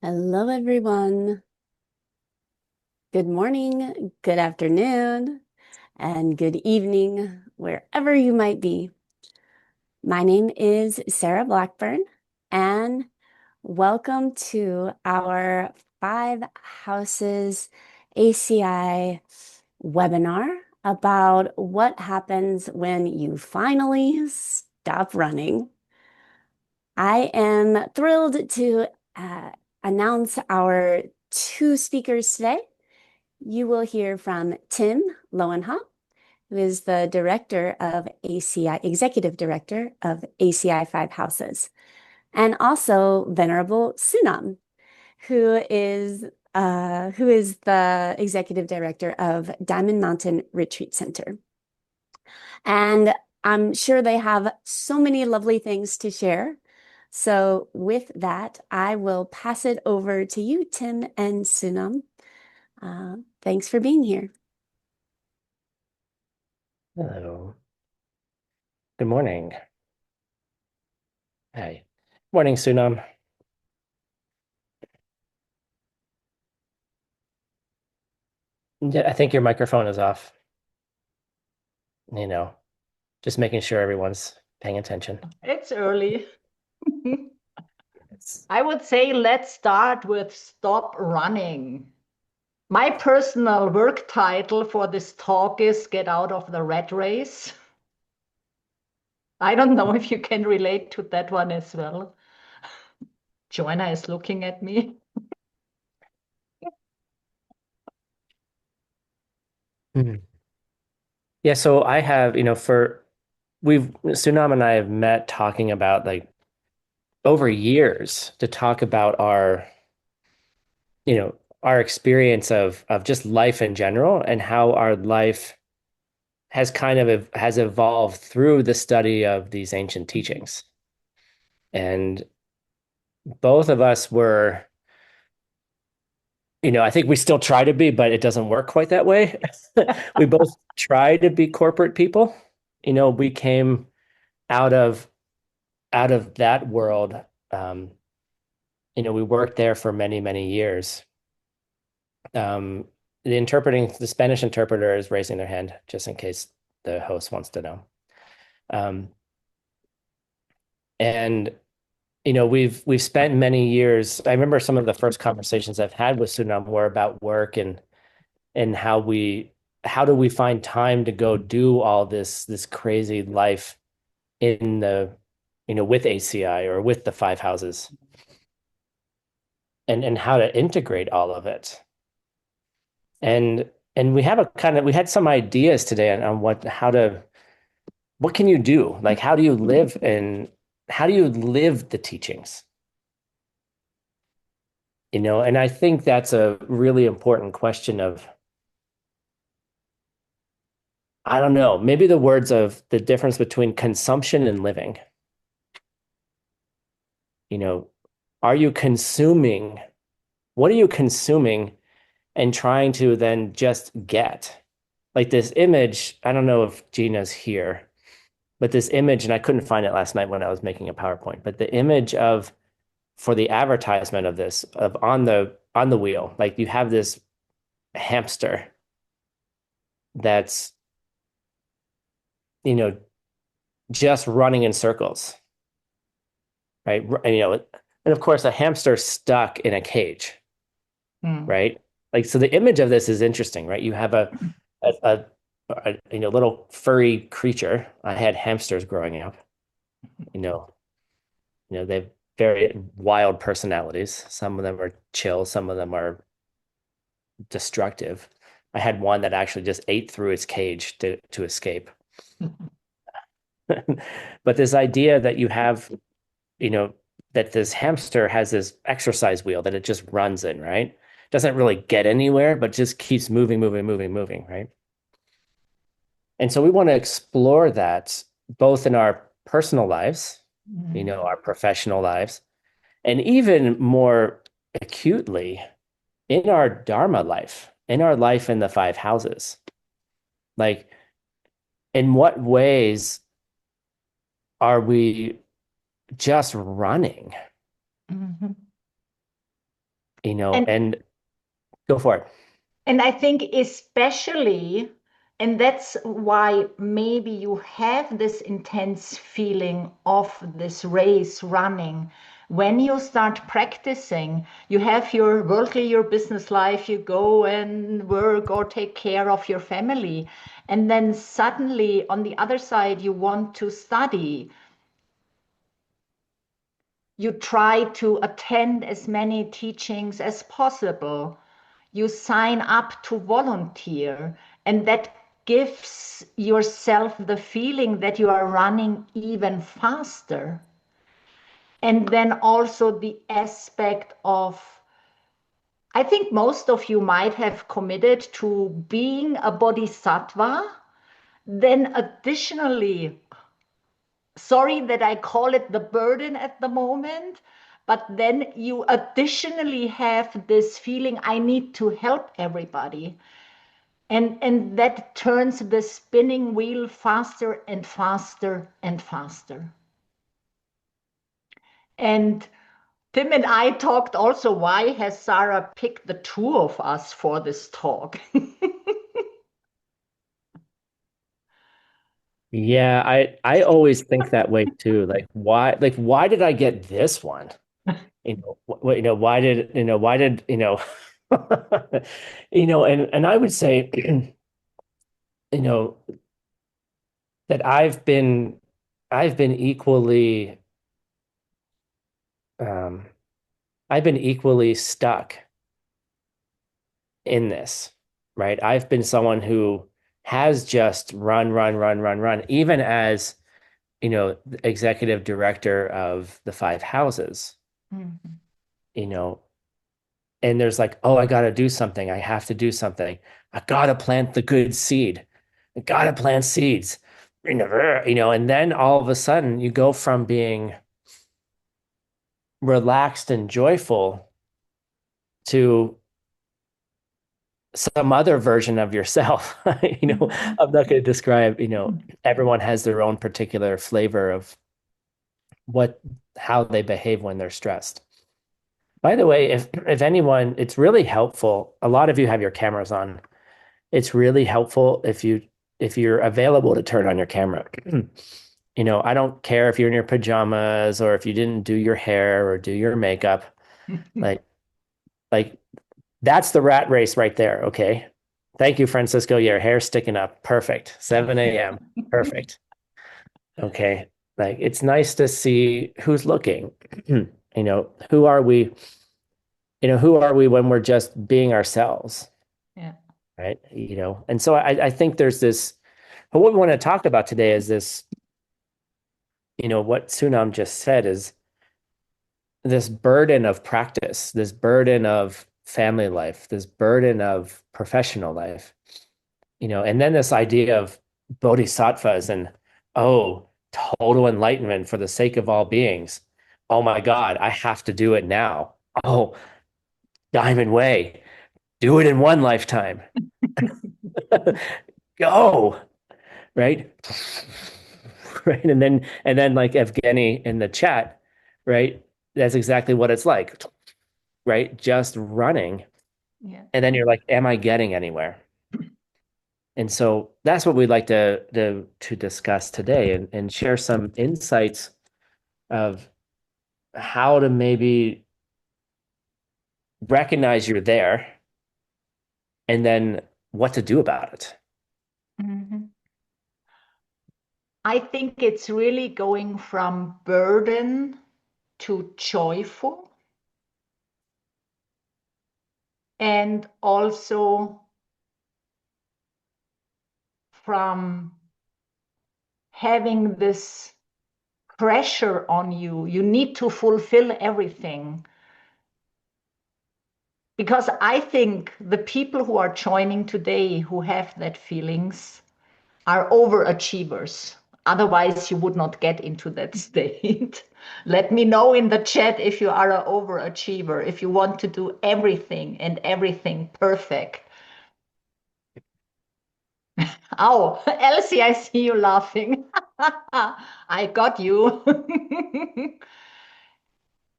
Hello, everyone. Good morning, good afternoon, and good evening, wherever you might be. My name is Sarah Blackburn, and welcome to our Five Houses ACI webinar about what happens when you finally stop running. I am thrilled to announce our two speakers today. You will hear from Tim Lowenhaupt, who is the director of ACI, executive director of ACI Five Houses, and also Venerable Sunam, who is the executive director of Diamond Mountain Retreat Center. And I'm sure they have so many lovely things to share. So with that, I will pass it over to you, Tim and Sunam. Thanks for being here. Hello. Good morning. Hi. Morning, Sunam. Yeah, I think your microphone is off. You know, just making sure everyone's paying attention. It's early. It's, I would say let's start with stop running. My personal work title for this talk is Get Out of the Rat Race. I don't know if you can relate to that one as well. Joanna is looking at me. Mhm. Yeah, so I have, Sunam and I have met talking about like over years to talk about our experience of just life in general and how our life has evolved through the study of these ancient teachings. And both of us were, I think we still try to be, but it doesn't work quite that way. We both try to be corporate people. We came out of that world. Um, we worked there for many, many years. Um, the Spanish interpreter is raising their hand just in case the host wants to know. Um, and we've spent many years. I remember some of the first conversations I've had with Sunam were about work and how do we find time to go do all this crazy life in the with ACI or with the five houses and how to integrate all of it. And we had some ideas today on what can you do? Like how do you live the teachings? And I think that's a really important question of, I don't know, maybe the words of the difference between consumption and living. You know, are you consuming? What are you consuming and trying to then just get? Like this image, I don't know if Gina's here, but this image, and I couldn't find it last night when I was making a PowerPoint, but the image of for the advertisement of this of on the wheel, like you have this hamster that's, you know, just running in circles, right? And of course a hamster stuck in a cage, Hmm. right? Like, so the image of this is interesting, right? You have a, a, little furry creature. I had hamsters growing up, you know, they have very wild personalities. Some of them are chill, some of them are destructive. I had one that actually just ate through its cage to escape. But this idea that you have, you know, that this hamster has this exercise wheel that it just runs in, right? Doesn't really get anywhere, but just keeps moving, moving, moving, moving, right? And so we want to explore that both in our personal lives, our professional lives, and even more acutely in our Dharma life, in our life in the five houses. Like, in what ways are we just running? Mhm. And and go for it. And I think especially, and that's why maybe you have this intense feeling of this race running. When you start practicing, you have your worldly, your business life, you go and work or take care of your family. And then suddenly on the other side, you want to study. You try to attend as many teachings as possible. You sign up to volunteer, and that gives yourself the feeling that you are running even faster. And then also the aspect of, I think most of you might have committed to being a bodhisattva. Then additionally, sorry that I call it the burden at the moment, but then you additionally have this feeling, I need to help everybody. And that turns the spinning wheel faster and faster and faster. And Tim and I talked also, why has Sarah picked the two of us for this talk? Yeah, I always think that way too. Like why did I get this one? Why did and I would say you know that I've been equally um I've been equally stuck in this, right? I've been someone who has just run, run, run, run, run, even as, the executive director of the five houses, Mhm. you know, and there's like, oh, I got to do something. I have to do something. I got to plant the good seed. I got to plant seeds, and then all of a sudden you go from being relaxed and joyful to some other version of yourself. Mhm. I'm not going to describe, everyone has their own particular flavor of what how they behave when they're stressed. By the way, if anyone, it's really helpful. A lot of you have your cameras on. It's really helpful if you're available to turn on your camera. I don't care if you're in your pajamas or if you didn't do your hair or do your makeup. Like like that's the rat race right there, okay? Thank you, Francisco. Your hair's sticking up. Perfect. 7 a.m. Perfect. Okay. Like it's nice to see who's looking. Who are we? Who are we when we're just being ourselves, Yeah. right? And so I think there's this, but what we want to talk about today is this, what Sunam just said is this burden of practice, this burden of family life, this burden of professional life, and then this idea of bodhisattvas and, oh, total enlightenment for the sake of all beings. Oh my God, I have to do it now. Oh, Diamond Way, do it in one lifetime. Go, right? Right. And then like Evgeny in the chat, right? That's exactly what it's like, right? Just running. Yeah. And then you're like, am I getting anywhere? And so that's what we'd like to discuss today and share some insights of how to maybe recognize you're there and then what to do about it. Mhm. I think it's really going from burden to joyful, and also from having this pressure on you. You need to fulfill everything. Because I think the people who are joining today who have that feelings are overachievers. Otherwise, you would not get into that state. Let me know in the chat if you are an overachiever, if you want to do everything and everything perfect. Oh, Elsie, I see you laughing. I got you.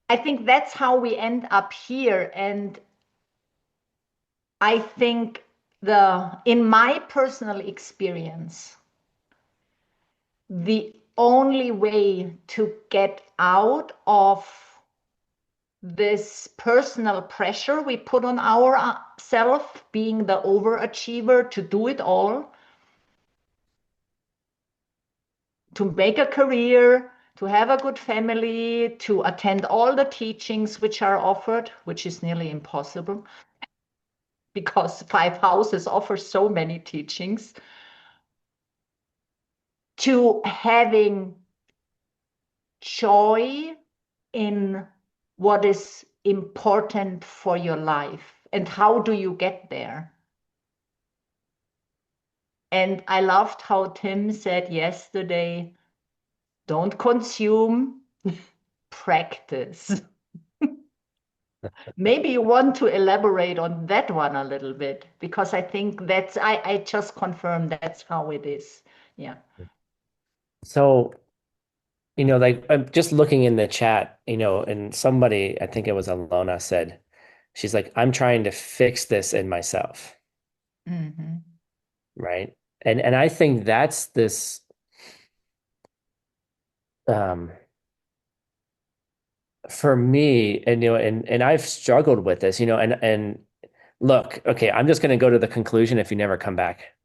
I think that's how we end up here. And I think in my personal experience, the only way to get out of this personal pressure we put on ourselves, being the overachiever to do it all, to make a career, to have a good family, to attend all the teachings which are offered, which is nearly impossible because five houses offer so many teachings, to having joy in what is important for your life. And how do you get there? And I loved how Tim said yesterday, don't consume, practice. Maybe you want to elaborate on that one a little bit, because I think I just confirm that's how it is. Yeah. So, like I'm just looking in the chat, and somebody, I think it was Alona, said, she's like, I'm trying to fix this in myself, Mm-hmm. right? And I think that's this um for me, and and I've struggled with this, and look, okay, I'm just gonna go to the conclusion if you never come back.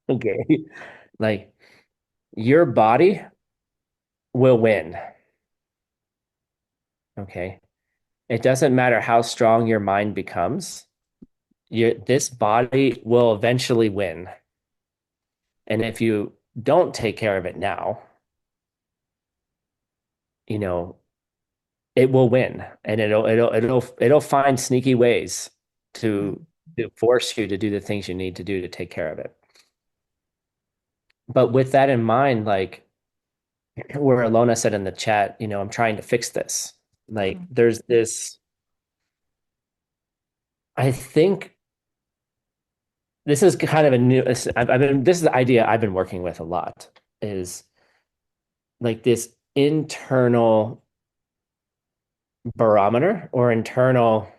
Okay. Like your body will win. Okay. It doesn't matter how strong your mind becomes. This body will eventually win. And if you don't take care of it now, you know, it will win, and it'll find sneaky ways to force you to do the things you need to do to take care of it. But with that in mind, like where Alona said in the chat, I'm trying to fix this. Like there's this, I think this is kind of a new, this is the idea I've been working with a lot, is like this internal barometer or internal,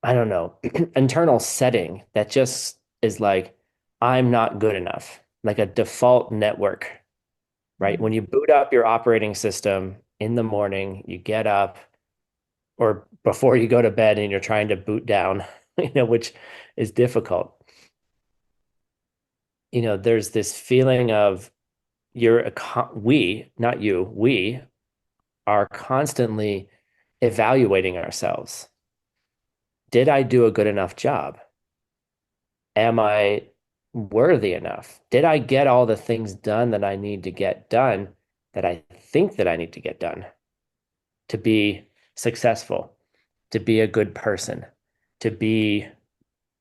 I don't know, internal setting that just is like, I'm not good enough, like a default network, right? When you boot up your operating system in the morning, you get up or before you go to bed and you're trying to boot down, which is difficult. There's this feeling of we, not you, we are constantly evaluating ourselves. Did I do a good enough job? Am I worthy enough? Did I get all the things done that I need to get done, that I think that I need to get done to be successful, to be a good person, to be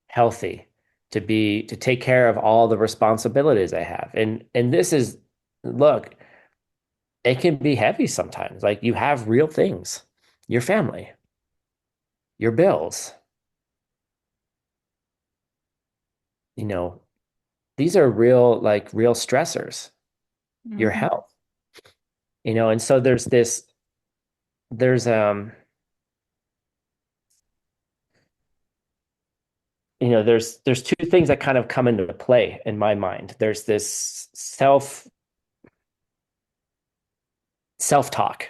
healthy, to take care of all the responsibilities I have? And this is, look, it can be heavy sometimes. Like you have real things, your family, your bills, you know, these are real, like real stressors, your Mm-hmm. health, and so there's there's two things that kind of come into play in my mind. There's this self-talk.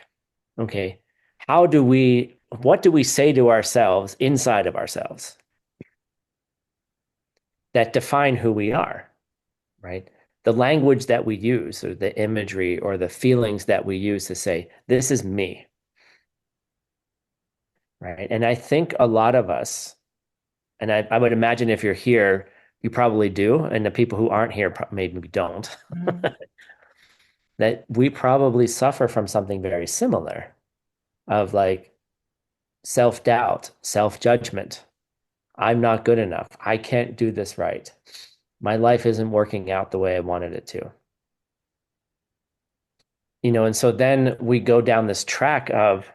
Okay. What do we say to ourselves inside of ourselves that define who we are, right? The language that we use, or the imagery, or the feelings that we use to say, this is me, right? And I think a lot of us, and I would imagine if you're here, you probably do, and the people who aren't here maybe don't, Mm-hmm. that we probably suffer from something very similar of like self-doubt, self-judgment. I'm not good enough. I can't do this right. My life isn't working out the way I wanted it to. And so then we go down this track of,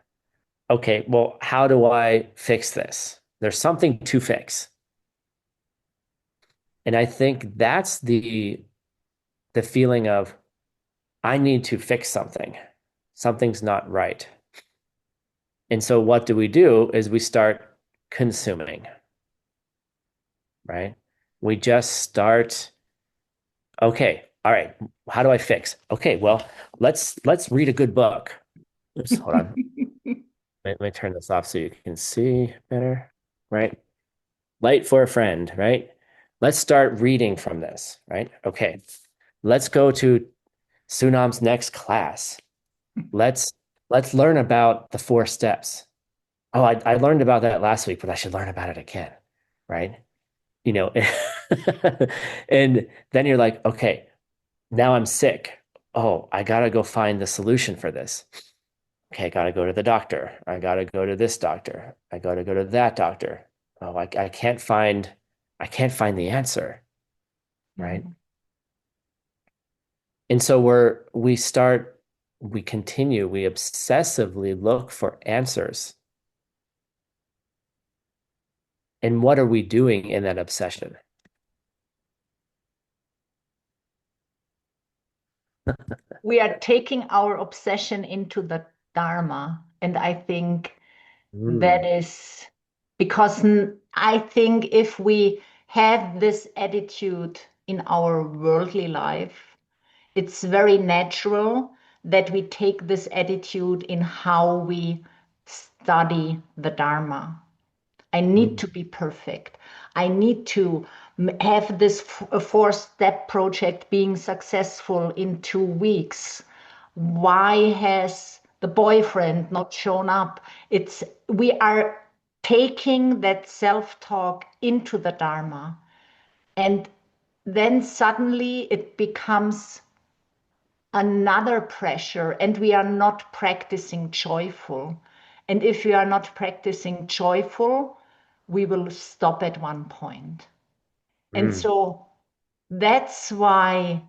okay, well, how do I fix this? There's something to fix. And I think that's the feeling of I need to fix something. something's not right. And so what do? Is we start consuming, right? We just start, okay, all right, how do I fix? Okay, well, let's read a good book. Oops, hold on. Let me turn this off so you can see better, right? Light for a friend, right? Let's start reading from this, right? Okay. Let's go to Sunam's next class. Let's let's learn about the 4 steps. Oh, I learned about that last week, but I should learn about it again, right? You know, and then you're like, okay, now I'm sick. Oh, I gotta go find the solution for this. Okay, I gotta go to the doctor. I gotta go to this doctor. I gotta go to that doctor. Oh, I can't find the answer, right? Mhm. And so we continue, we obsessively look for answers. And what are we doing in that obsession? We are taking our obsession into the Dharma. And I think that Mm, is because I think if we have this attitude in our worldly life, it's very natural that we take this attitude in how we study the Dharma. I need mm, to be perfect. I need to have this 4-step project being successful in 2 weeks. Why has the boyfriend not shown up? We are taking that self-talk into the Dharma. And then suddenly it becomes another pressure, and we are not practicing joyful. And if we are not practicing joyful, we will stop at one point. And mm. so that's why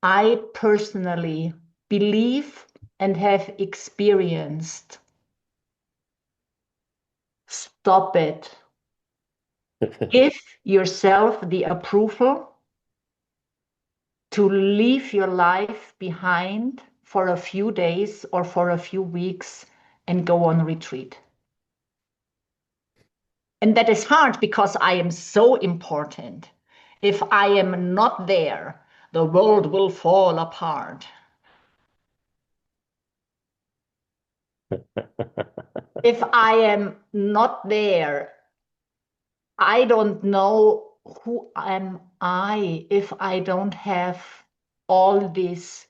I personally believe and have experienced stop it. Give yourself the approval to leave your life behind for a few days or for a few weeks and go on retreat. And that is hard because I am so important. If I am not there, the world will fall apart. If I am not there, I don't know who am I if I don't have all this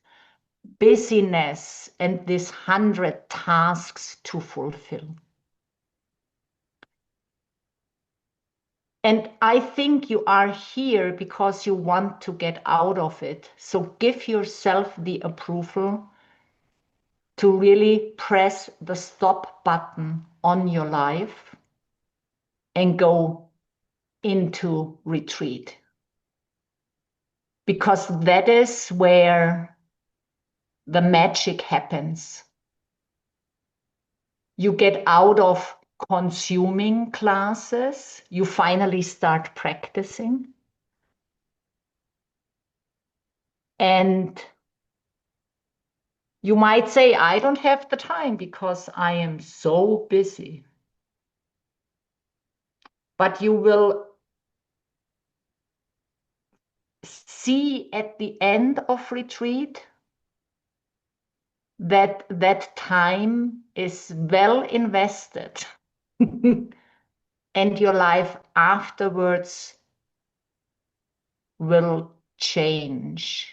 busyness and these 100 tasks to fulfill. And I think you are here because you want to get out of it. So give yourself the approval to really press the stop button on your life and go into retreat. Because that is where the magic happens. You get out of consuming classes, you finally start practicing. And you might say, I don't have the time because I am so busy. But you will see at the end of retreat that that time is well invested and your life afterwards will change.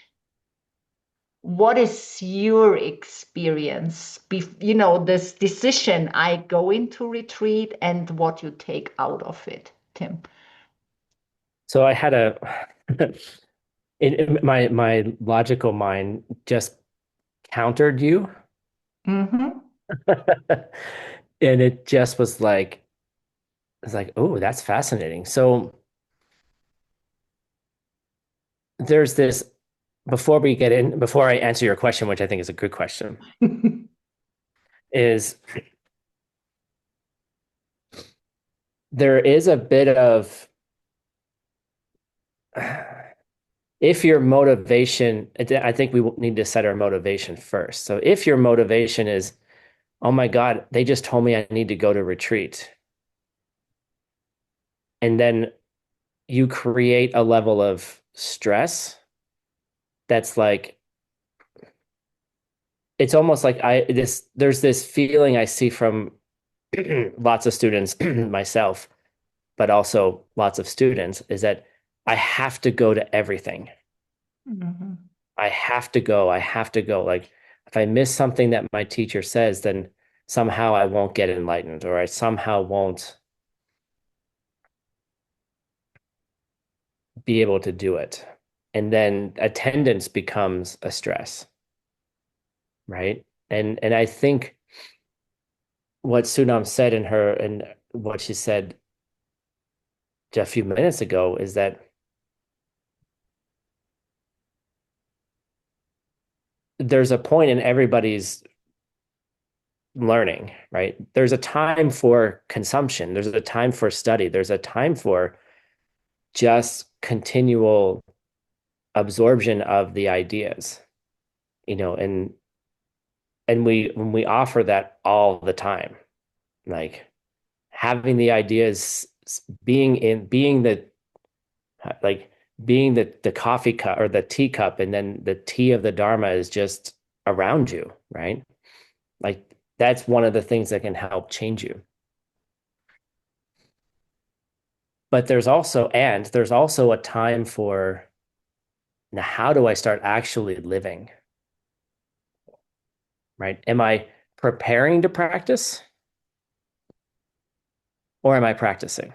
What is your experience? This decision, I go into retreat and what you take out of it, Tim. So I had in my logical mind just countered you. Mm-hmm. And it just was like, it's like, oh, that's fascinating. So there's this, before I answer your question, which I think is a good question, is there is a bit of if your motivation, I think we need to set our motivation first. So if your motivation is, oh my God, they just told me I need to go to retreat, and then you create a level of stress that's like, it's almost like there's this feeling I see from lots of students, myself, but also lots of students, is that I have to go to everything. Mhm. I have to go. I have to go. Like if I miss something that my teacher says, then somehow I won't get enlightened, or I somehow won't be able to do it. And then attendance becomes a stress, right? And I think what Sunam said in her and what she said a few minutes ago is that there's a point in everybody's learning, right? There's a time for consumption, there's a time for study, there's a time for just continual absorption of the ideas, and we when we offer that all the time, like having the ideas, being the like being the coffee cup or the teacup, and then the tea of the Dharma is just around you, right? Like that's one of the things that can help change you. But there's also a time for, now how do I start actually living, right? Am I preparing to practice, or am I practicing?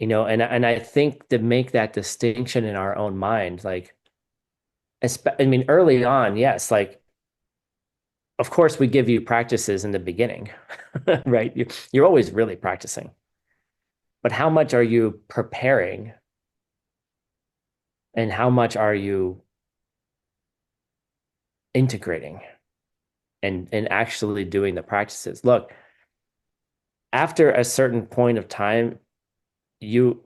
And I think to make that distinction in our own mind, like, I mean, early on, yes, like, of course, we give you practices in the beginning, right? You're always really practicing. But how much are you preparing, and how much are you integrating and actually doing the practices? Look, after a certain point of time, you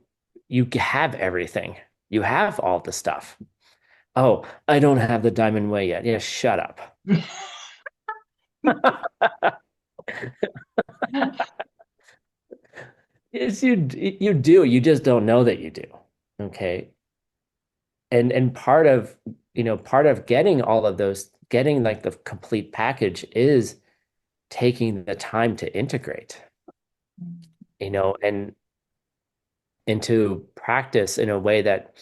you have everything. You have all the stuff. Oh, I don't have the diamond way yet. Yeah, shut up. Yes, you do. You just don't know that you do. Okay. And part of getting all of those, getting like the complete package is taking the time to integrate, and to practice in a way that,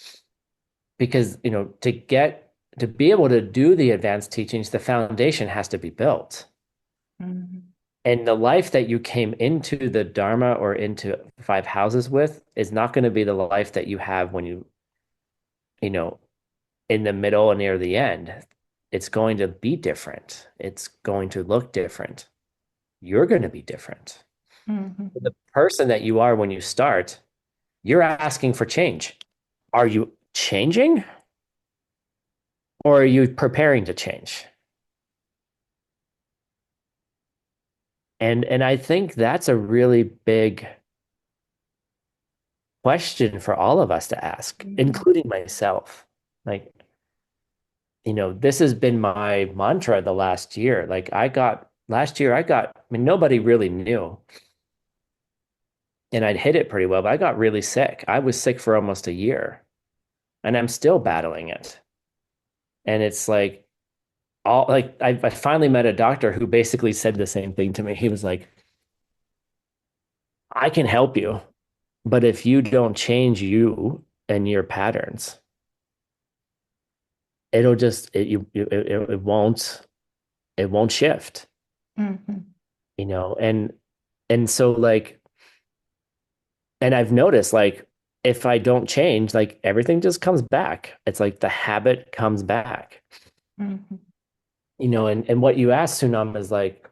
because to be able to do the advanced teachings, the foundation has to be built. Mhm. And the life that you came into the Dharma or into five houses with is not going to be the life that you have when you know, in the middle and near the end. It's going to be different. It's going to look different. You're going to be different. Mhm. The person that you are when you start, you're asking for change. Are you changing, or are you preparing to change? And I think that's a really big question for all of us to ask, Mhm. including myself. Like, this has been my mantra the last year. Like last year, I mean, nobody really knew, and I'd hit it pretty well, but I got really sick. I was sick for almost a year, and I'm still battling it. And it's like, I finally met a doctor who basically said the same thing to me. He was like, I can help you, but if you don't change you and your patterns, it'll just it won't shift, Mhm. and so, like, and I've noticed, like, if I don't change, like, everything just comes back. It's like the habit comes back, Mhm. and what you asked, Sunam, is like,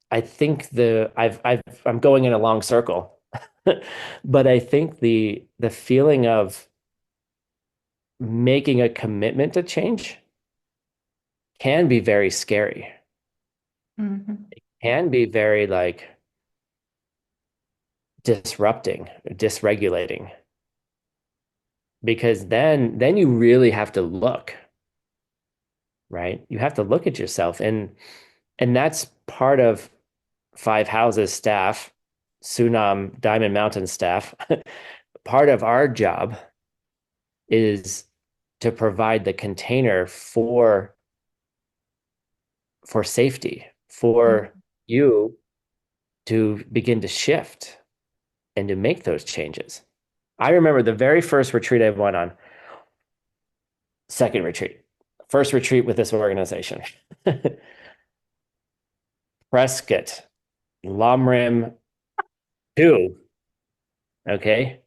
I think I'm going in a long circle, but I think the feeling of making a commitment to change can be very scary, Mhm. can be very, like, disrupting, dysregulating. because then you really have to look, right? You have to look at yourself, and that's part of Five Houses staff, Sunam Diamond Mountain staff. Part of our job is to provide the container for safety, for you to begin to shift and to make those changes. I remember the very first retreat I went on, second retreat, first retreat with this organization. Prescott, Lamrim 2, okay?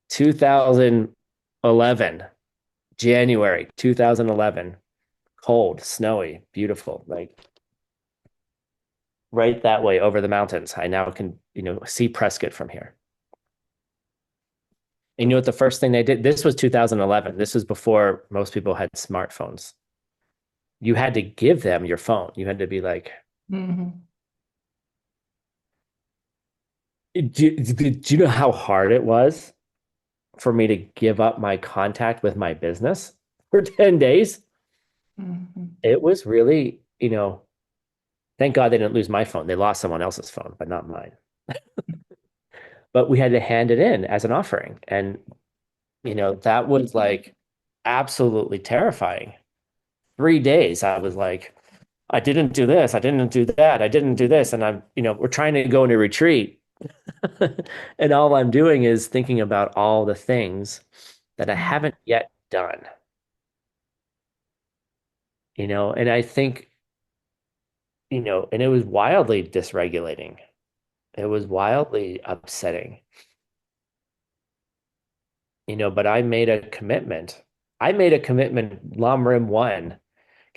2011, January 2011, cold, snowy, beautiful, like right that way over the mountains. I now can, see Prescott from here. And you know what the first thing they did? This was 2011. This was before most people had smartphones. You had to give them your phone. You had to be like, Mm-hmm. do you know how hard it was for me to give up my contact with my business for 10 days? Mm-hmm. It was really, thank God they didn't lose my phone. They lost someone else's phone, but not mine. But we had to hand it in as an offering. And, that was like absolutely terrifying. 3 days, I was like, I didn't do this. I didn't do that. I didn't do this. And we're trying to go into retreat. And all I'm doing is thinking about all the things that I haven't yet done, and I think, and it was wildly dysregulating. It was wildly upsetting, but I made a commitment. Lamrim 1,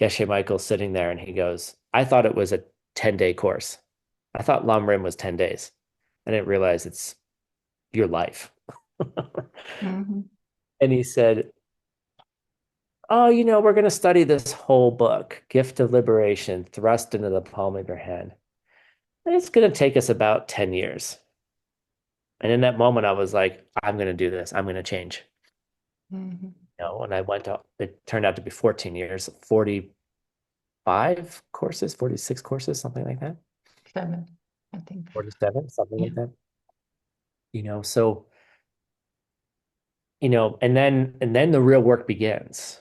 Geshe Michael's sitting there and he goes, I thought it was a 10-day course. I thought Lamrim was 10 days. I didn't realize it's your life. Mm-hmm. And he said, oh, we're going to study this whole book, Gift of Liberation, thrust into the palm of your hand. And it's going to take us about 10 years. And in that moment, I was like, I'm going to do this. I'm going to change. Mm-hmm. And I went to, it turned out to be 14 years, 45 courses, 46 courses, something like that. 7, I think. 47, something Yeah. like that. So, and then the real work begins,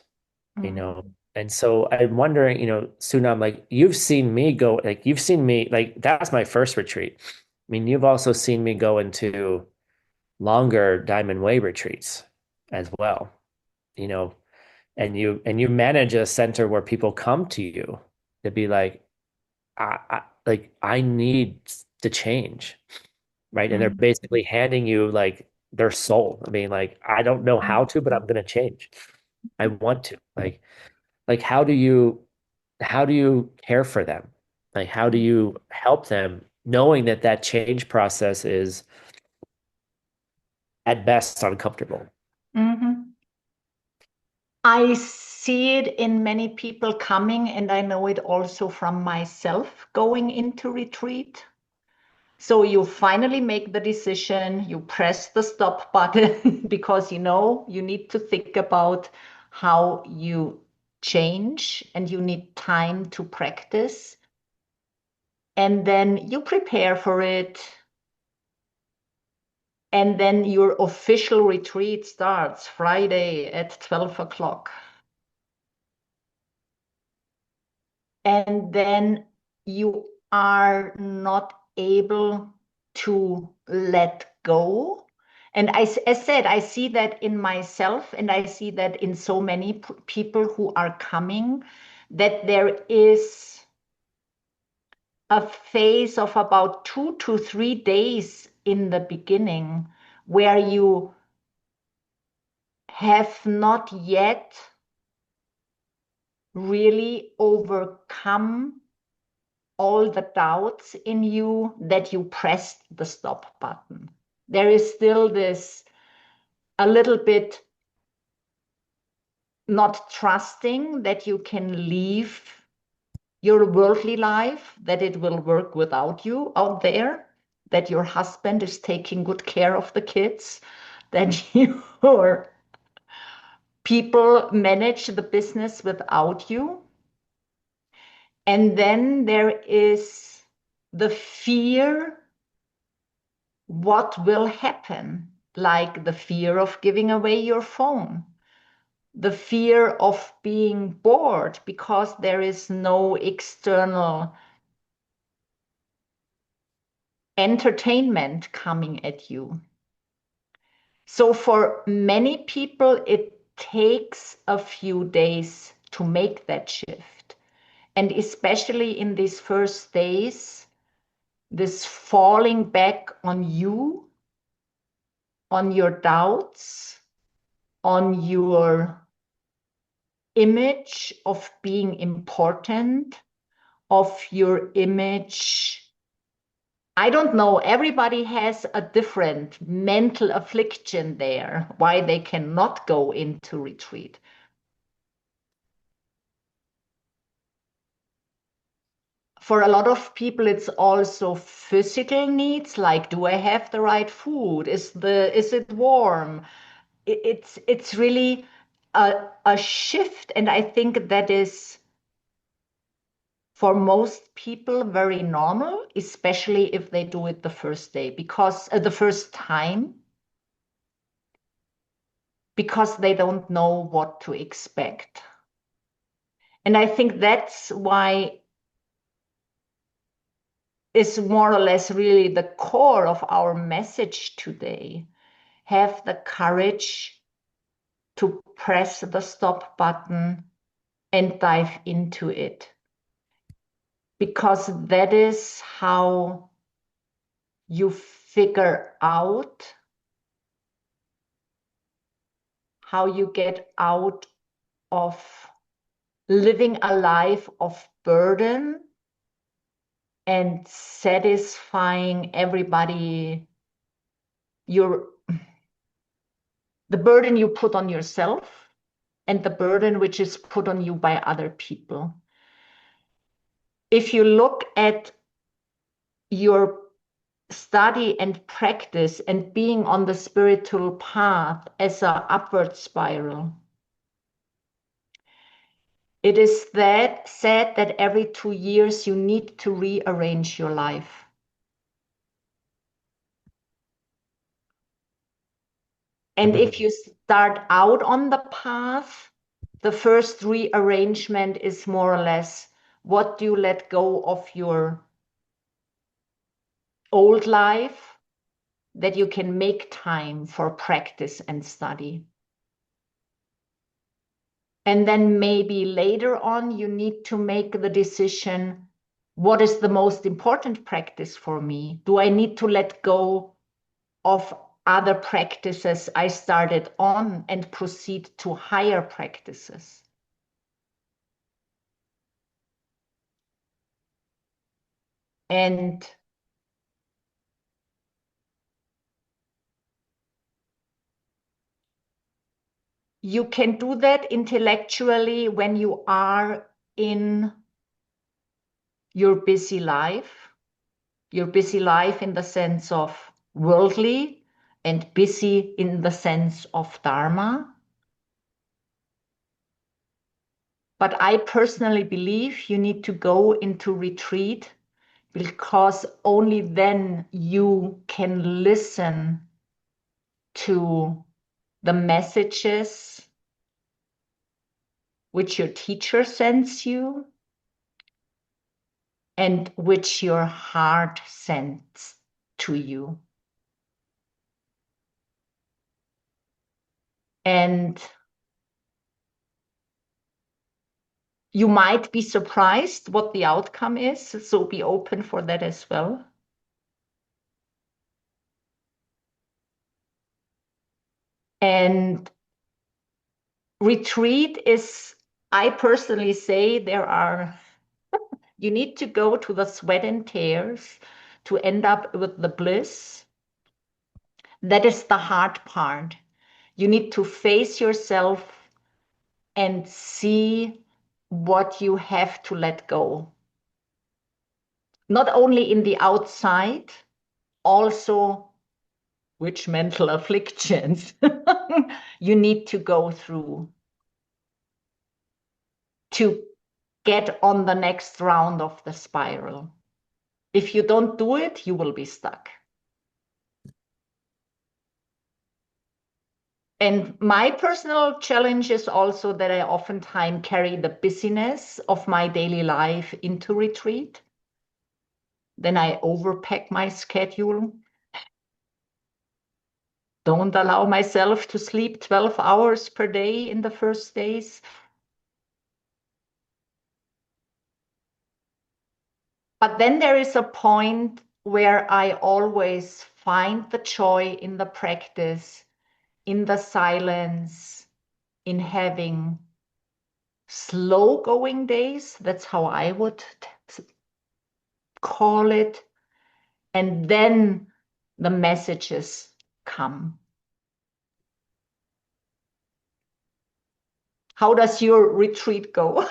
Mm-hmm. And so I'm wondering, Sunam, like you've seen me go, like you've seen me, like that's my first retreat. I mean, you've also seen me go into longer Diamond Way retreats as well, you know, and you manage a center where people come to you to be like, I need to change, right? And they're Mm-hmm. basically handing you like their soul. I mean, like I don't know how to, but I'm gonna change. I want to. Like how do you care for them? Like how do you help them knowing that that change process is at best uncomfortable? Mm-hmm. I see it in many people coming, and I know it also from myself going into retreat. So you finally make the decision, you press the stop button because you need to think about how you change and you need time to practice. And then you prepare for it. And then your official retreat starts Friday at 12 o'clock. And then you are not able to let go. And as said, I see that in myself, and I see that in so many people who are coming, that there is a phase of about 2 to 3 days in the beginning where you have not yet really overcome all the doubts in you that you pressed the stop button. There is still this a little bit not trusting that you can leave your worldly life, that it will work without you out there, that your husband is taking good care of the kids, that you're people manage the business without you. And then there is the fear, what will happen? Like the fear of giving away your phone, the fear of being bored because there is no external entertainment coming at you. So for many people, it takes a few days to make that shift. And especially in these first days, this falling back on you, on your doubts, on your image of being important, of your image. I don't know, everybody has a different mental affliction there, why they cannot go into retreat. For a lot of people, it's also physical needs, like, do I have the right food? Is it warm? It's really a shift, and I think that is for most people very normal, especially if they do it the first day, because the first time, because they don't know what to expect. And I think that's why is more or less really the core of our message today. Have the courage to press the stop button and dive into it. Because that is how you figure out how you get out of living a life of burden and satisfying everybody, the burden you put on yourself and the burden which is put on you by other people. If you look at your study and practice and being on the spiritual path as an upward spiral, it is said that every 2 years you need to rearrange your life. And if you start out on the path, the first rearrangement is more or less, what do you let go of your old life that you can make time for practice and study? And then maybe later on, you need to make the decision, what is the most important practice for me? Do I need to let go of other practices I started on and proceed to higher practices? And you can do that intellectually when you are in your busy life in the sense of worldly, and busy in the sense of Dharma. But I personally believe you need to go into retreat because only then you can listen to the messages which your teacher sends you and which your heart sends to you. And you might be surprised what the outcome is, so be open for that as well. And retreat is, I personally say, you need to go to the sweat and tears to end up with the bliss. That is the hard part. You need to face yourself and see what you have to let go. Not only in the outside, also which mental afflictions you need to go through to get on the next round of the spiral. If you don't do it, you will be stuck. And my personal challenge is also that I oftentimes carry the busyness of my daily life into retreat. Then I overpack my schedule. Don't allow myself to sleep 12 hours per day in the first days. But then there is a point where I always find the joy in the practice, in the silence, in having slow going days. That's how I would call it. And then the messages come. How does your retreat go?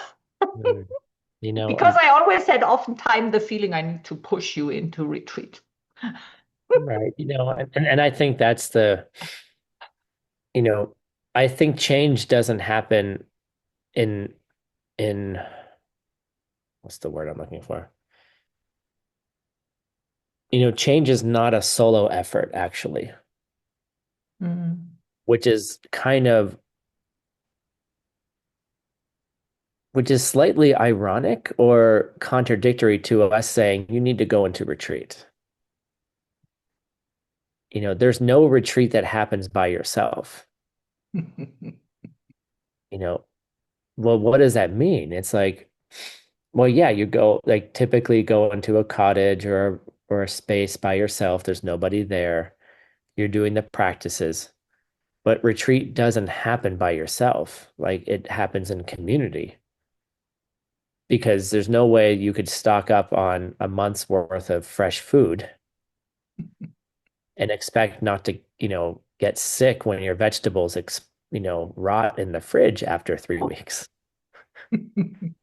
You know, Because I always had oftentimes the feeling I need to push you into retreat. right. And I think that's you know, I think change doesn't happen in in what's the word I'm looking for? Change is not a solo effort, actually, Mm. which is which is slightly ironic or contradictory to us saying you need to go into retreat. There's no retreat that happens by yourself. You know, well, what does that mean? It's like, well, yeah, you go like typically go into a cottage or a space by yourself. There's nobody there. You're doing the practices. But retreat doesn't happen by yourself. Like it happens in community because there's no way you could stock up on a month's worth of fresh food and expect not to, get sick when your vegetables, rot in the fridge after 3 weeks, you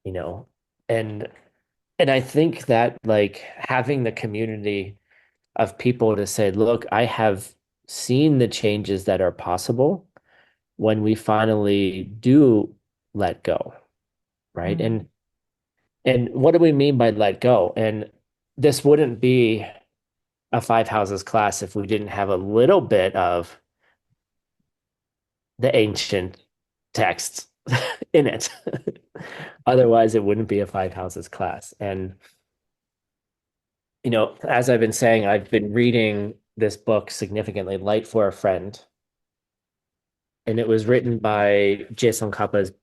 know, and and I think that like having the community of people to say, look, I have seen the changes that are possible when we finally do let go, right? Mm. And what do we mean by let go? And this wouldn't be a five houses class if we didn't have a little bit of the ancient texts in it. Otherwise, it wouldn't be a five houses class. And, as I've been saying, I've been reading this book significantly, Light for a Friend. And it was written by Jason Kappa's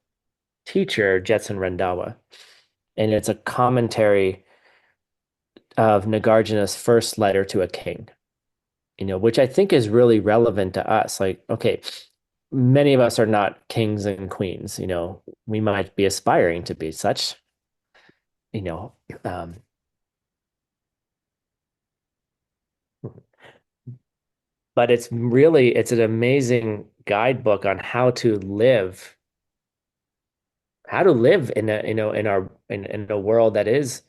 teacher, Jetson Rendawa. And it's a commentary of Nagarjuna's first letter to a king, which I think is really relevant to us. Like, okay, many of us are not kings and queens, we might be aspiring to be such, you know, um, but it's an amazing guidebook on how to live in in a world that is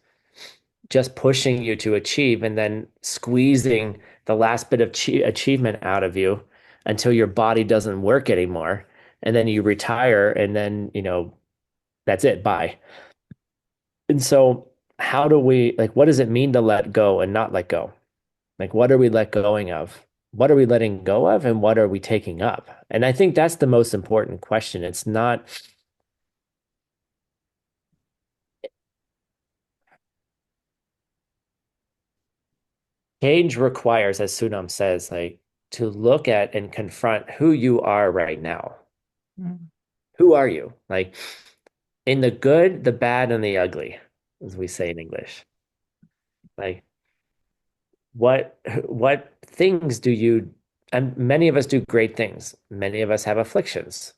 just pushing you to achieve and then squeezing the last bit of achievement out of you until your body doesn't work anymore. And then you retire and then, that's it. Bye. And so how do we like, what does it mean to let go and not let go? Like, what are we let going of? What are we letting go of? And what are we taking up? And I think that's the most important question. It's not change requires, as Sunam says, like to look at and confront who you are right now. Mm. Who are you? Like in the good, the bad, and the ugly, as we say in English. Like what things do you and many of us do great things. Many of us have afflictions.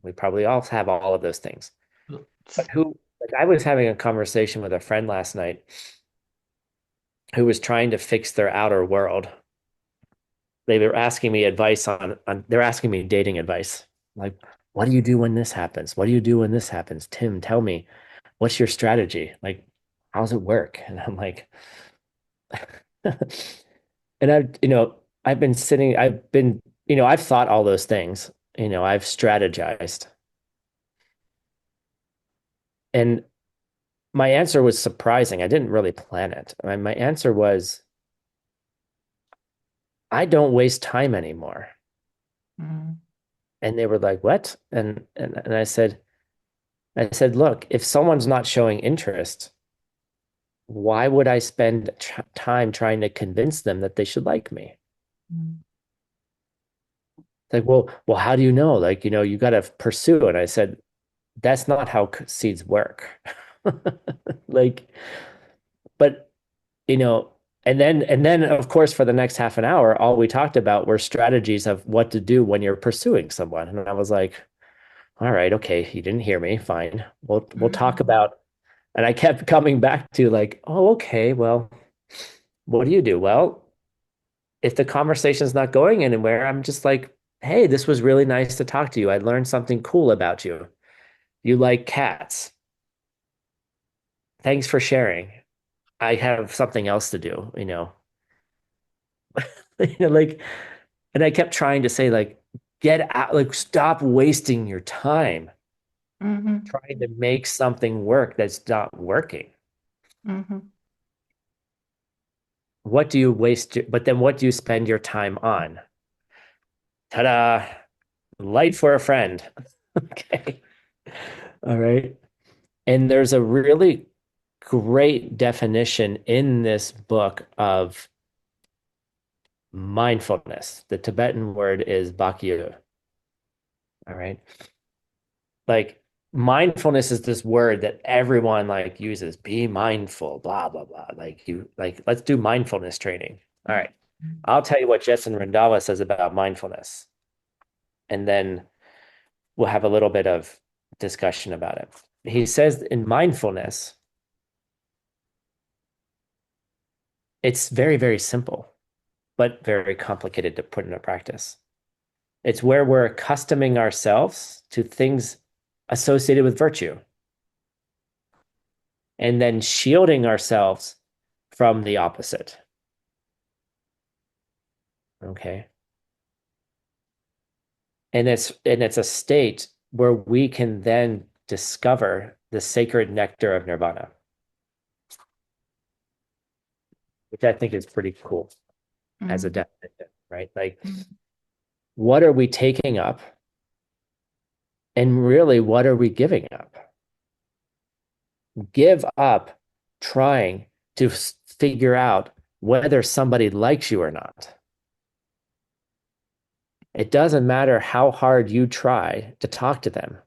We probably all have all of those things. But like I was having a conversation with a friend last night who was trying to fix their outer world. They were asking me advice they're asking me dating advice. Like, what do you do when this happens? What do you do when this happens? Tim, tell me, what's your strategy? Like, how's it work? And I'm like, and I've thought all those things, I've strategized. And my answer was surprising. I didn't really plan it. My answer was, I don't waste time anymore. Mm. And they were like, what? And I said, look, if someone's not showing interest, why would I spend time trying to convince them that they should like me? Mm. It's like, well, how do you know? Like, you got to pursue. And I said, that's not how seeds work. Like, but you know, and then of course for the next half an hour, all we talked about were strategies of what to do when you're pursuing someone. And I was like, all right, okay, you didn't hear me. Fine. We'll talk Mm. about, and I kept coming back to like, oh, okay, well, what do you do? Well, if the conversation's not going anywhere, I'm just like, hey, this was really nice to talk to you. I learned something cool about you. You like cats. Thanks for sharing. I have something else to do. Like, and I kept trying to say, like, get out, like, stop wasting your time Mhm. trying to make something work that's not working. Mhm. What do you waste, but then what do you spend your time on? Ta-da! Light for a friend. Okay. All right. And there's a really great definition in this book of mindfulness. The Tibetan word is bakyu. All right. Like mindfulness is this word that everyone like uses. Be mindful, blah, blah, blah. Like let's do mindfulness training. All right. I'll tell you what Jetson Randhawa says about mindfulness, and then we'll have a little bit of discussion about it. He says in mindfulness, it's very, very simple, but very complicated to put into practice. It's where we're accustoming ourselves to things associated with virtue and then shielding ourselves from the opposite. Okay. And it's a state where we can then discover the sacred nectar of nirvana, which I think is pretty cool as a Mhm. definition, right? Like, what are we taking up? And really, what are we giving up? Give up trying to figure out whether somebody likes you or not. It doesn't matter how hard you try to talk to them.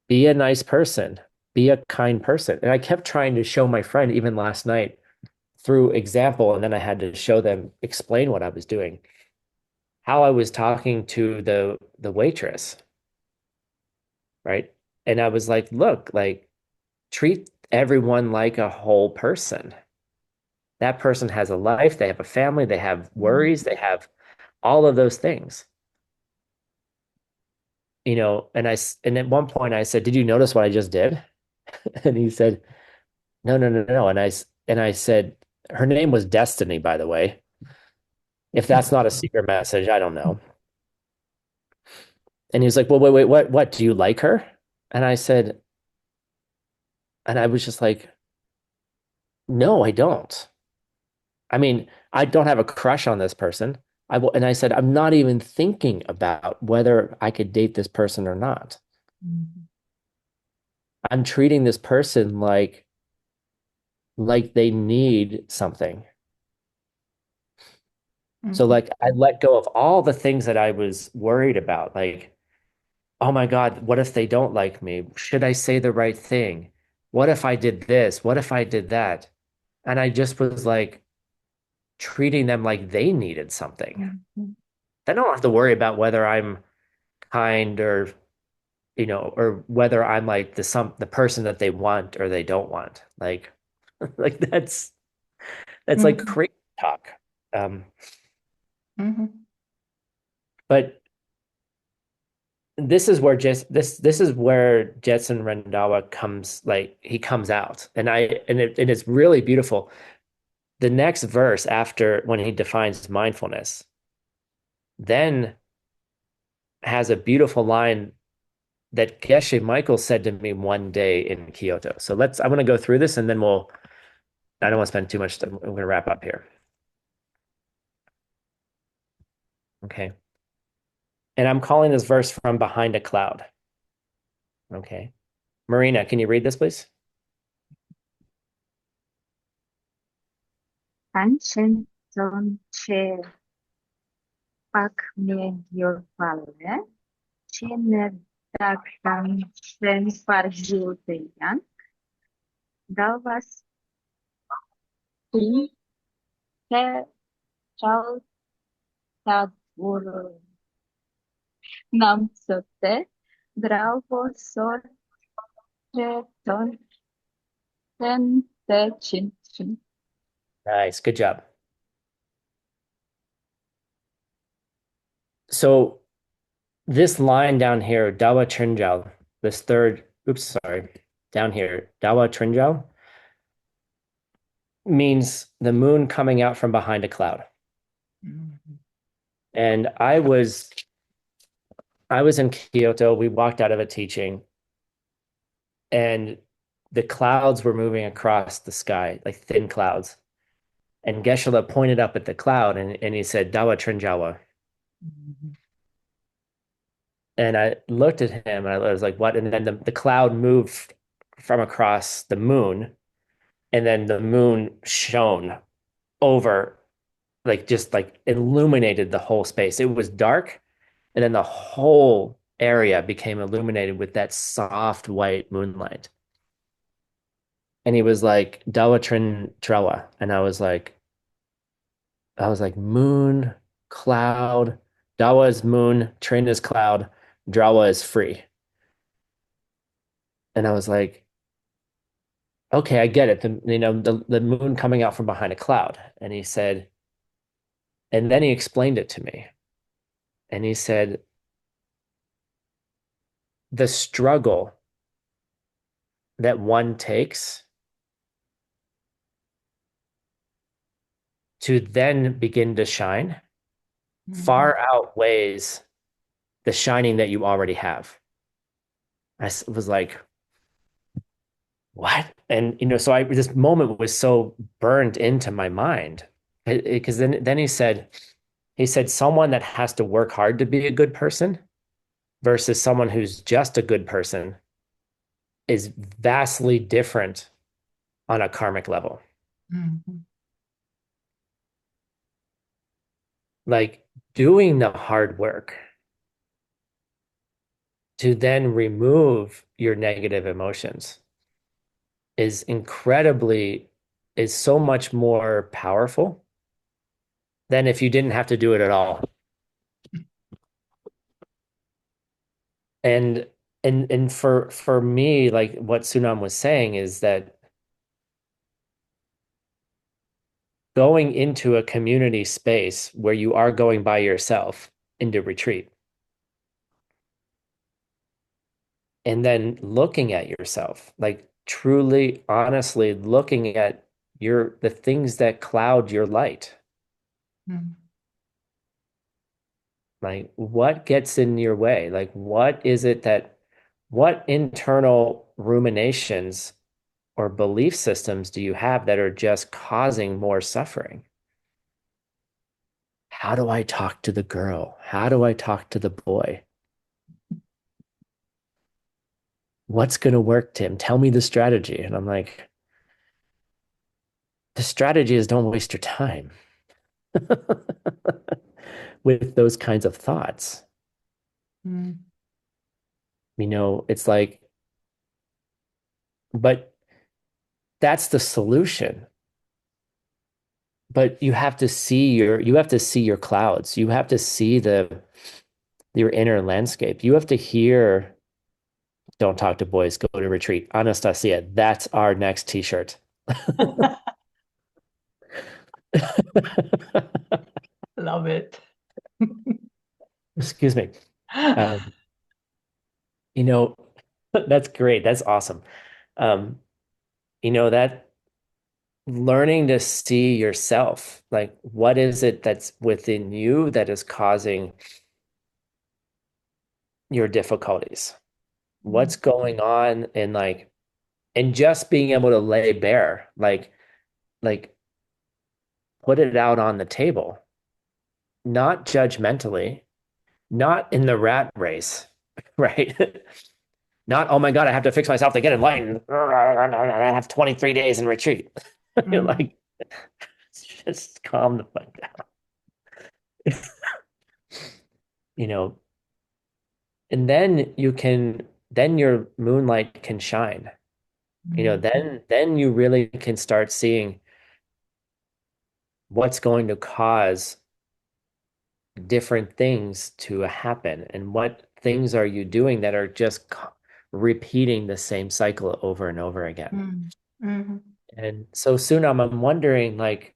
Be a nice person, be a kind person. And I kept trying to show my friend, even last night, through example, and then I had to show them, explain what I was doing, how I was talking to the waitress, right? And I was like, look, like treat everyone like a whole person. That person has a life, they have a family, they have worries, they have all of those things. And at one point I said, "Did you notice what I just did?" And he said, "No, no, no, no." And I said, her name was Destiny, by the way. If that's not a secret message, I don't know. And he was like, "Well, wait, wait, what? Do you like her?" And I said, and I was just like, "No, I don't. I mean, I don't have a crush on this person. And I said, I'm not even thinking about whether I could date this person or not. Mhm. I'm treating this person like they need something. So Mhm. like I let go of all the things that I was worried about. Like, oh my God, what if they don't like me? Should I say the right thing? What if I did this? What if I did that? And I just was like treating them like they needed something. Mhm. I don't have to worry about whether I'm kind or whether I'm like the person that they want or they don't want. Like like that's like Mhm. crazy talk. Um, Mhm. but this is where Jetson Randhawa comes, like he comes out, and it's really beautiful. The next verse after when he defines mindfulness, then has a beautiful line that Geshe Michael said to me one day in Kyoto. So I'm going to go through this and then I don't want to spend too much time. I'm going to wrap up here. Okay. And I'm calling this verse from behind a cloud. Okay. Marina, can you read this, please? Ancient che pak your palme, cine daktan sen parjutian, davas tu te chau tabur nam sote, dravo sor ton ten te chin chin. Nice. Good job. So this line down here, Dawa Trinjal, this third, oops, sorry, down here, Dawa Trinjal means the moon coming out from behind a cloud. Mhm. And I was in Kyoto. We walked out of a teaching and the clouds were moving across the sky, like thin clouds. And Geshe-la pointed up at the cloud and he said, Dawa Trinjawa. Mhm. And I looked at him and I was like, what? And then the cloud moved from across the moon, and then the moon shone over, like just like illuminated the whole space. It was dark, and then the whole area became illuminated with that soft white moonlight. And he was like, Dawatrin Trawa. And I was like, moon, cloud, Dawa is moon, Trin is cloud, Drawa is free. And I was like, okay, I get it. The moon coming out from behind a cloud. And he said, and then he explained it to me. And he said, the struggle that one takes to then begin to shine far outweighs the shining that you already have. Was like, what? And so this moment was so burned into my mind because then he said someone that has to work hard to be a good person versus someone who's just a good person is vastly different on a karmic level. Mhm. Like doing the hard work to then remove your negative emotions is so much more powerful than if you didn't have to do it at all. And for me, like what Sunam was saying is that going into a community space where you are going by yourself into retreat and then looking at yourself, like truly, honestly looking at the things that cloud your light. Mhm. Like what gets in your way? Like what internal ruminations or belief systems do you have that are just causing more suffering? How do I talk to the girl? How do I talk to the boy? What's going to work, Tim? Tell me the strategy. And I'm like, the strategy is don't waste your time with those kinds of thoughts. Mhm. It's like, but that's the solution. But you have to see your clouds. You have to see your inner landscape. You have to hear, don't talk to boys, go to retreat. Anastasia, that's our next t-shirt. Love it. Excuse me. Um, you know, that's great. That's awesome. Um, that learning to see yourself, like what is it that's within you that is causing your difficulties? what's going on, and just being able to lay bare, like put it out on the table, not judgmentally, not in the rat race, right? Not, oh my God, I have to fix myself to get enlightened. I have 23 days in retreat. You're Mhm. like, just calm the fuck down. You know, and then your moonlight can shine. Mhm. Then you really can start seeing what's going to cause different things to happen and what things are you doing that are just repeating the same cycle over and over again. Mhm. Mhm. And so, Sunam, I'm wondering, like,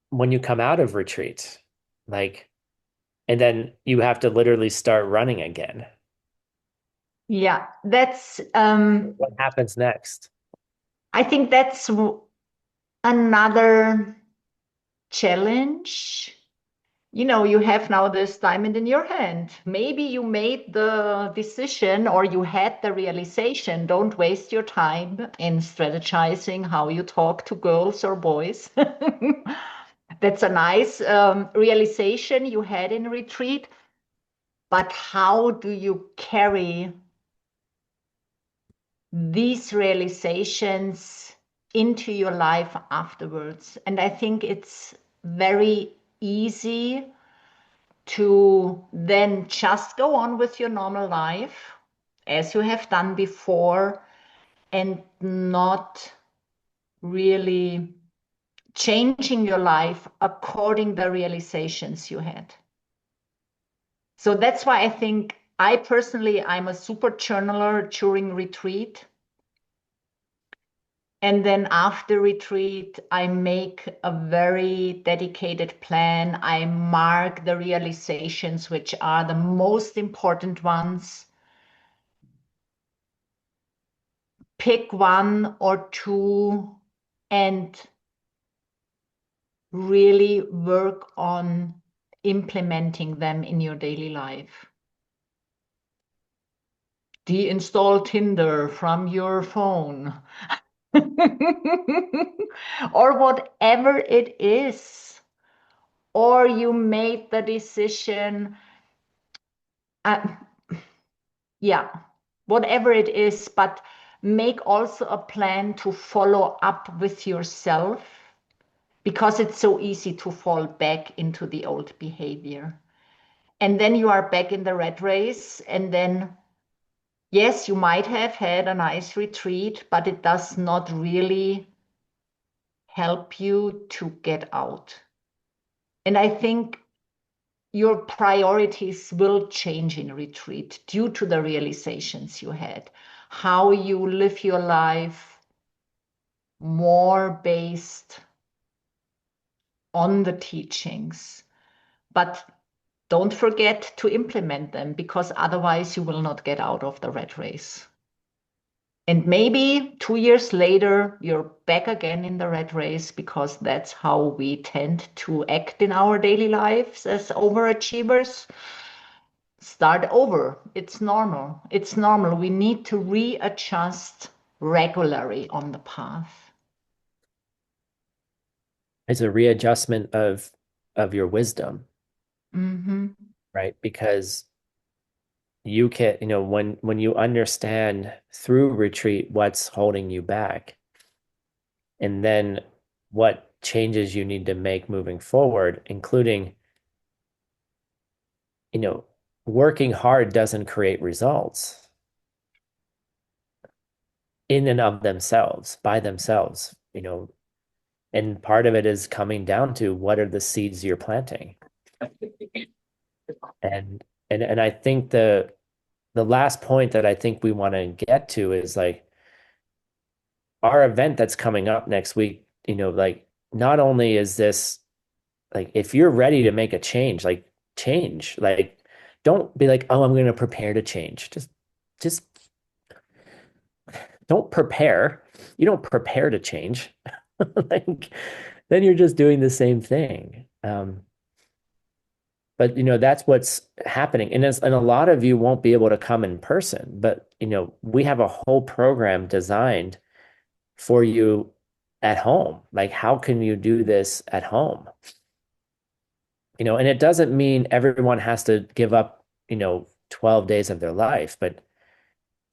when you come out of retreat, like, and then you have to literally start running again, Yeah, that's what happens next? I think that's another challenge. You know, you have now this diamond in your hand. Maybe you made the decision or you had the realization. Don't waste your time in strategizing how you talk to girls or boys. That's a nice realization you had in retreat. But how do you carry these realizations into your life afterwards? And I think it's very easy to then just go on with your normal life as you have done before and not really changing your life according the realizations you had. So that's why I think I personally, I'm a super journaler during retreat. And then after retreat, I make a very dedicated plan. I mark the realizations, which are the most important ones. Pick one or two and really work on implementing them in your daily life. Deinstall Tinder from your phone. Or whatever it is. Or you made the decision, uh, yeah, whatever it is, but make also a plan to follow up with yourself because it's so easy to fall back into the old behavior. And then you are back in the rat race. And then, yes, you might have had a nice retreat, but it does not really help you to get out. And I think your priorities will change in retreat due to the realizations you had, how you live your life more based on the teachings. But don't forget to implement them because otherwise you will not get out of the rat race. And maybe 2 years later, you're back again in the rat race because that's how we tend to act in our daily lives as overachievers. Start over. It's normal. It's normal. We need to readjust regularly on the path. It's a readjustment of your wisdom, Mm-hmm. right? Because you can, when you understand through retreat what's holding you back, and then what changes you need to make moving forward, including, working hard doesn't create results in and of themselves, by themselves, and part of it is coming down to what are the seeds you're planting. And I think the last point that I think we want to get to is like our event that's coming up next week, like not only is this like if you're ready to make a change, like change, like don't be like, oh, I'm going to prepare to change. Just don't prepare. You don't prepare to change. Like then you're just doing the same thing. But that's what's happening. And a lot of you won't be able to come in person, but we have a whole program designed for you at home. Like, how can you do this at home? And it doesn't mean everyone has to give up, 12 days of their life, but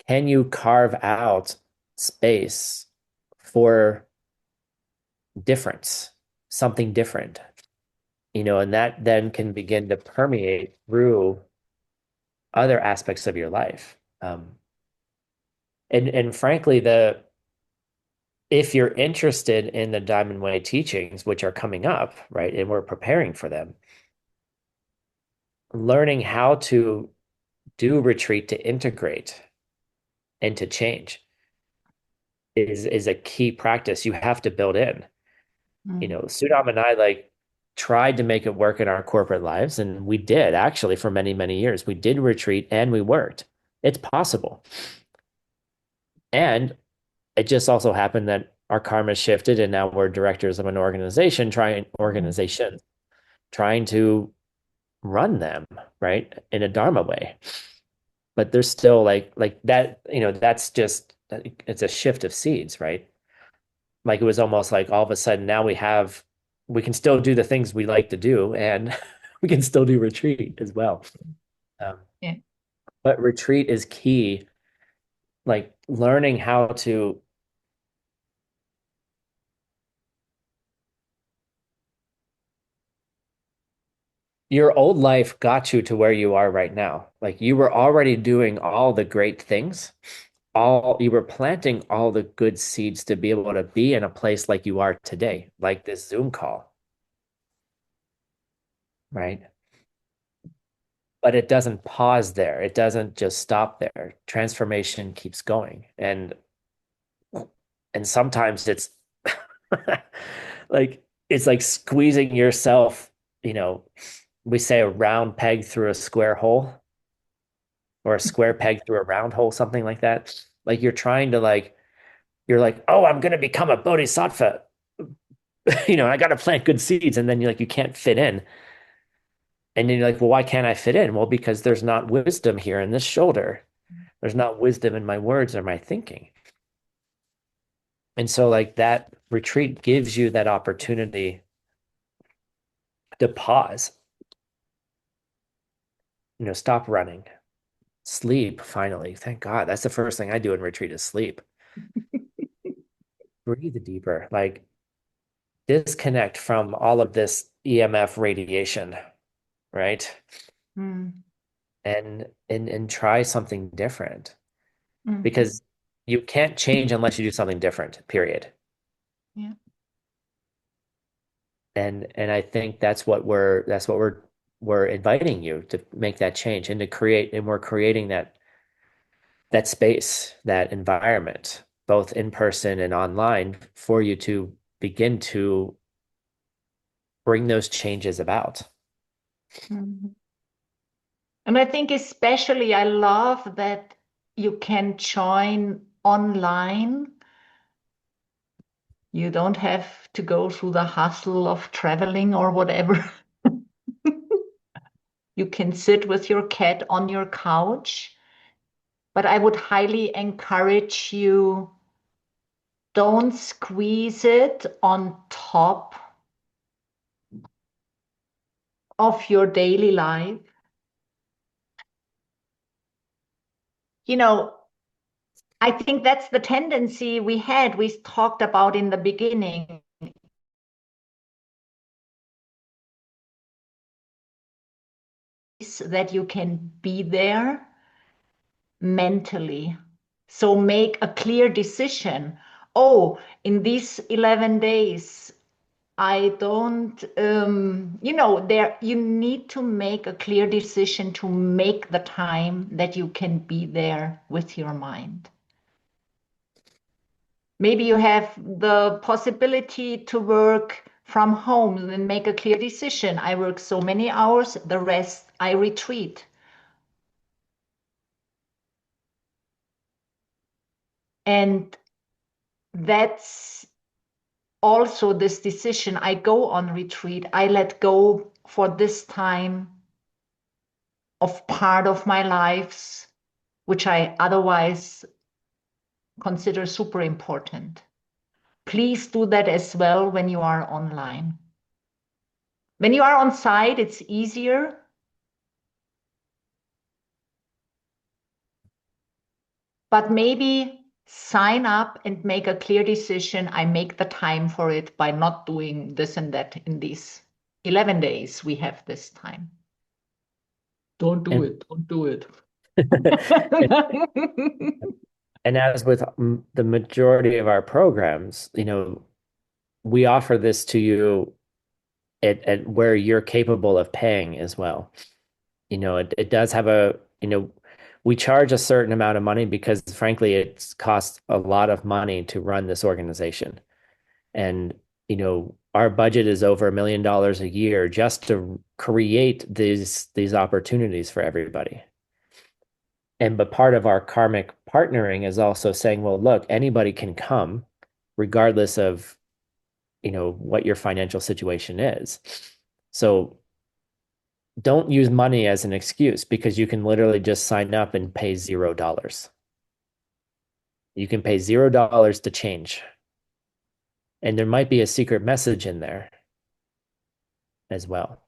can you carve out space for difference, something different? And that then can begin to permeate through other aspects of your life. And frankly, if you're interested in the Diamond Way teachings, which are coming up, right, and we're preparing for them, learning how to do retreat to integrate and to change is a key practice you have to build in. Sunam and I tried to make it work in our corporate lives, and we did actually for many, many years. We did retreat and we worked. It's possible. And it just also happened that our karma shifted, and now we're directors of an organization trying to run them, right, in a Dharma way. But there's still like that, that's just, it's a shift of seeds, right? Like, it was almost like all of a sudden now we can still do the things we like to do, and we can still do retreat as well. Yeah. But retreat is key, like learning how to your old life got you to where you are right now. Like, you were already doing all the great things. You were planting all the good seeds to be able to be in a place like you are today, like this Zoom call, right? But it doesn't pause there. It doesn't just stop there. Transformation keeps going. And sometimes it's it's like squeezing yourself, we say a round peg through a square hole, or a square peg through a round hole, something like that. Like, you're trying to you're like, oh, I'm going to become a bodhisattva. I got to plant good seeds. And then you can't fit in. And then you're like, well, why can't I fit in? Well, because there's not wisdom here in this shoulder. There's not wisdom in my words or my thinking. And so that retreat gives you that opportunity to pause, stop running, sleep, finally. Thank God. That's the first thing I do in retreat is sleep. Breathe deeper, disconnect from all of this EMF radiation, right? And try something different, because you can't change unless you do something different, period. Yeah. And I think that's what we're inviting you to make that change and to create, and we're creating that space, that environment, both in person and online, for you to begin to bring those changes about. And I think especially I love that you can join online. You don't have to go through the hustle of traveling or whatever. You can sit with your cat on your couch. But I would highly encourage you, don't squeeze it on top of your daily life. I think that's the tendency we talked about in the beginning. That you can be there mentally. So make a clear decision. Oh, in these 11 days, I don't, you need to make a clear decision to make the time that you can be there with your mind. Maybe you have the possibility to work from home and make a clear decision. I work so many hours, the rest I retreat. And that's also this decision. I go on retreat. I let go for this time of part of my lives, which I otherwise consider super important. Please do that as well when you are online. When you are on site, it's easier. But maybe sign up and make a clear decision. I make the time for it by not doing this and that in these 11 days we have this time. Don't do it. Don't do it. And as with the majority of our programs, we offer this to you at where you're capable of paying as well. It does have we charge a certain amount of money because frankly, it costs a lot of money to run this organization. And, our budget is over $1 million a year just to create these opportunities for everybody. But part of our karmic partnering is also saying, well, look, anybody can come regardless of, what your financial situation is. So don't use money as an excuse because you can literally just sign up and pay $0. You can pay $0 to change. And there might be a secret message in there as well.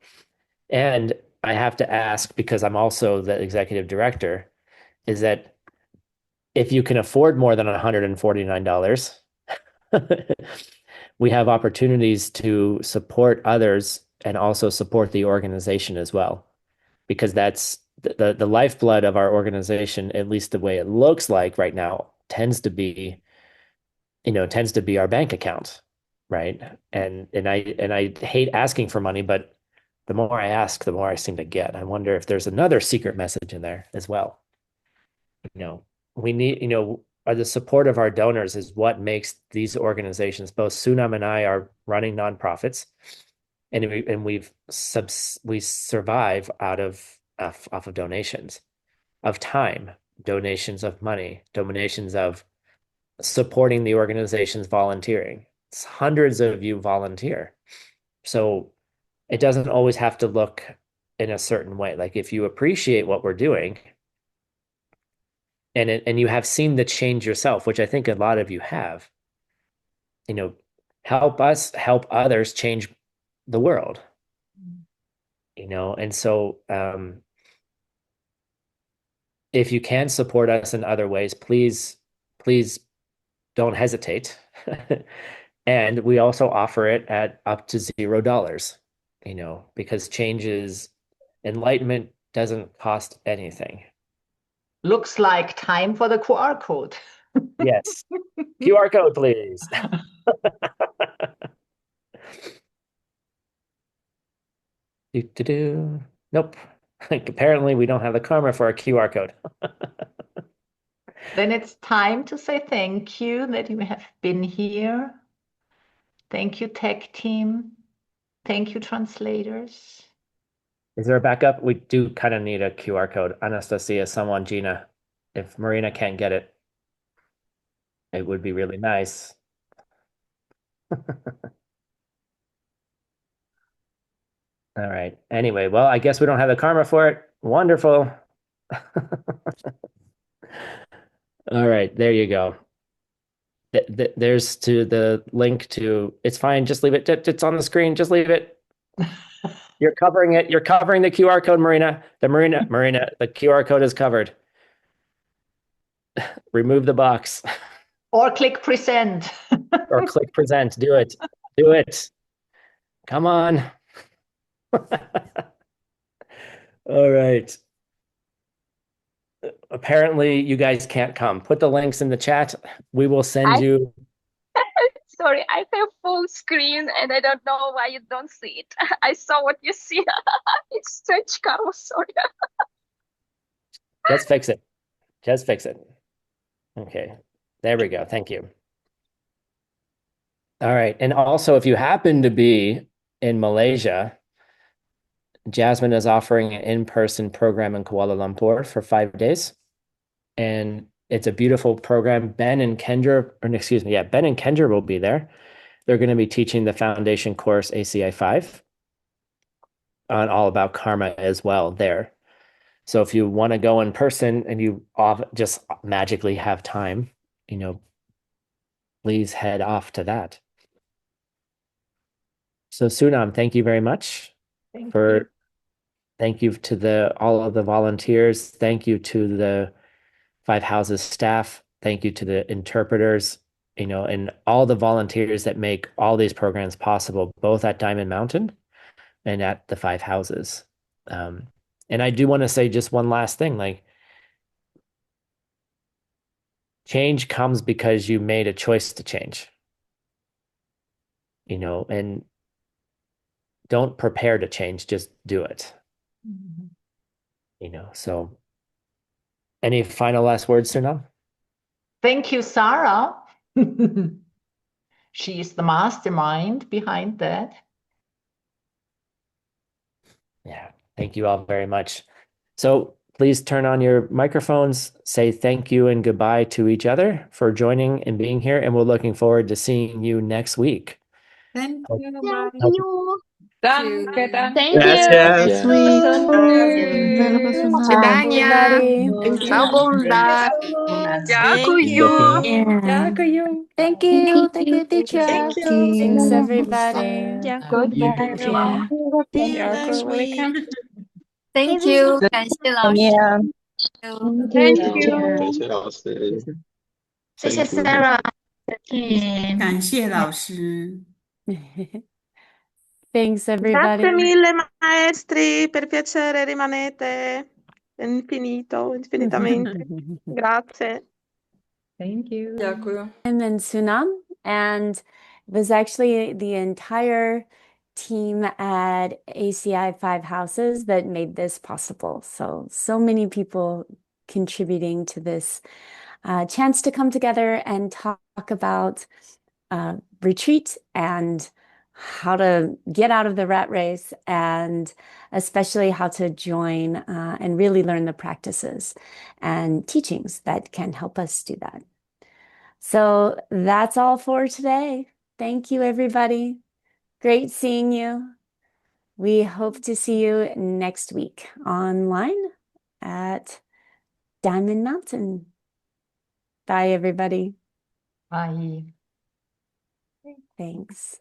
And I have to ask, because I'm also the executive director, is that if you can afford more than $149, we have opportunities to support others and also support the organization as well, because that's the lifeblood of our organization, at least the way it looks like right now, tends to be our bank account, right? And I hate asking for money, but the more I ask, the more I seem to get. I wonder if there's another secret message in there as well. We need, the support of our donors is what makes these organizations, both Sunam and I are running nonprofits, and we survive off of donations of time, donations of money, donations of supporting the organization's volunteering. It's hundreds of you volunteer. So it doesn't always have to look in a certain way. Like if you appreciate what we're doing and you have seen the change yourself, which I think a lot of you have, help us help others change the world. And so if you can support us in other ways, please don't hesitate. And we also offer it at up to $0, because enlightenment doesn't cost anything. Looks like time for the QR code. Yes. QR code, please. Nope. Apparently we don't have the karma for a QR code. Then it's time to say thank you that you have been here. Thank you, tech team. Thank you, translators. Is there a backup? We do kind of need a QR code. Anastasia, someone, Gina. If Marina can't get it, it would be really nice. All right. Anyway, well, I guess we don't have the karma for it. Wonderful. All right, there you go. There's to the link to, it's fine, just leave it. It's on the screen, just leave it. You're covering it. You're covering the QR code, Marina. Marina, the QR code is covered. Remove the box. Or click present. Or click present. Do it. Do it. Come on. All right. Apparently, you guys can't come. Put the links in the chat. We will send you. Sorry, I have full screen and I don't know why you don't see it. I saw what you see. It's stretch, Carlos. Sorry. Just fix it. Just fix it. Okay. There we go. Thank you. All right. And also, if you happen to be in Malaysia, Jasmine is offering an in-person program in Kuala Lumpur for 5 days. And it's a beautiful program. Ben and Kendra will be there. They're going to be teaching the foundation course ACI 5 on all about karma as well there. So if you want to go in person and you just magically have time, please head off to that. So Sunam, thank you very much thank you to all of the volunteers. Thank you to the Five Houses staff. Thank you to the interpreters, and all the volunteers that make all these programs possible, both at Diamond Mountain and at the Five Houses. And I do want to say just one last thing, like change comes because you made a choice to change, and don't prepare to change, just do it. So any final last words, Sunam? Thank you, Sarah. She is the mastermind behind that. Yeah, thank you all very much. So please turn on your microphones, say thank you and goodbye to each other for joining and being here, and we're looking forward to seeing you next week. Thank you. Thank Bye. you. Danke, Thank danke. you. Gracias. Sweet. Bye, Свидания. everybody. Thank Ciao, you. Bunda. Thank Дякую. you. Yeah. Дякую. Thank you. Thank you, teacher. Thank you. Thanks, everybody. Goodbye, everyone. See you Дякую next week. велике. Thank you. 感谢老师。Thank you. 感谢老师谢谢 ，Thank you。 Sarah. 感谢老师。 Thanks, everybody. Grazie mille maestri, per piacere rimanete infinitamente. Grazie. Thank you. Дякую. And then Sunam, and it was actually the entire team at ACI Five Houses that made this possible. So many people contributing to this chance to come together and talk about retreat and how to get out of the rat race, and especially how to join and really learn the practices and teachings that can help us do that. So that's all for today. Thank you, everybody. Great seeing you. We hope to see you next week online at Diamond Mountain. Bye, everybody. Bye. Thanks.